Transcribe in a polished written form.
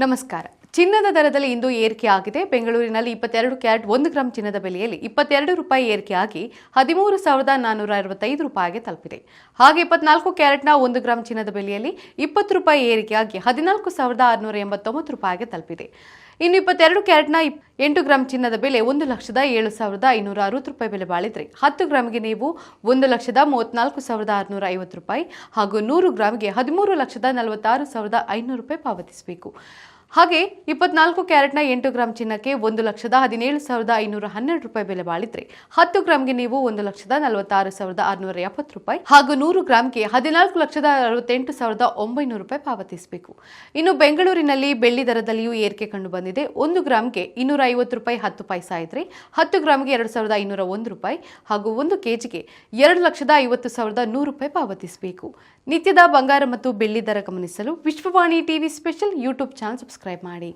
ನಮಸ್ಕಾರ. ಚಿನ್ನದ ದರದಲ್ಲಿ ಇಂದು ಏರಿಕೆ ಆಗಿದೆ. ಬೆಂಗಳೂರಿನಲ್ಲಿ 22 ಕ್ಯಾರೆಟ್ 1 ಗ್ರಾಂ ಚಿನ್ನದ ಬೆಲೆಯಲ್ಲಿ 22 ರೂಪಾಯಿ ಏರಿಕೆಯಾಗಿ 13,465 ರೂಪಾಯಿಗೆ ತಲುಪಿದೆ. ಹಾಗೆ 24 ಕ್ಯಾರೆಟ್ನ 1 ಗ್ರಾಂ ಚಿನ್ನದ ಬೆಲೆಯಲ್ಲಿ 20 ರೂಪಾಯಿ ಏರಿಕೆಯಾಗಿ 14,689 ರೂಪಾಯಿಗೆ ತಲುಪಿದೆ. ಇನ್ನು 22 ಕ್ಯಾರೆಟ್ನ 8 ಗ್ರಾಂ ಚಿನ್ನದ ಬೆಲೆ 1,07,560 ರೂಪಾಯಿ ಬೆಲೆ ಬಾಳಿದ್ರೆ 10 ಗ್ರಾಂಗೆ ನೀವು 1,34,650 ರೂಪಾಯಿ ಹಾಗೂ 100 ಗ್ರಾಂಗೆ 13,46,500 ರೂಪಾಯಿ ಪಾವತಿಸಬೇಕು. ಹಾಗೆ 24 ಕ್ಯಾರೆಟ್ನ 8 ಗ್ರಾಂ ಚಿನ್ನಕ್ಕೆ 1,17,512 ರೂಪಾಯಿ ಬೆಲೆ ಬಾಳಿದ್ರೆ 10 ಗ್ರಾಂಗೆ ನೀವು 1,46,670 ರೂಪಾಯಿ ಹಾಗೂ 100 ಗ್ರಾಂಗೆ 14,68,900 ರೂಪಾಯಿ ಪಾವತಿಸಬೇಕು. ಇನ್ನು ಬೆಂಗಳೂರಿನಲ್ಲಿ ಬೆಳ್ಳಿ ದರದಲ್ಲಿಯೂ ಏರಿಕೆ ಕಂಡು ಬಂದಿದೆ. 1 ಗ್ರಾಂಗೆ 250 ರೂಪಾಯಿ 10 ಪೈಸಾ ಇದ್ರೆ 10 ಗ್ರಾಂಗೆ 2,501 ರೂಪಾಯಿ ಹಾಗೂ 1 ಕೆಜಿಗೆ 2,50,100 ರೂಪಾಯಿ ಪಾವತಿಸಬೇಕು. ನಿತ್ಯದ ಬಂಗಾರ ಮತ್ತು ಬೆಳ್ಳಿ ದರ ಗಮನಿಸಲು Vishwavani TV special YouTube channel subscribe ಮಾಡಿ.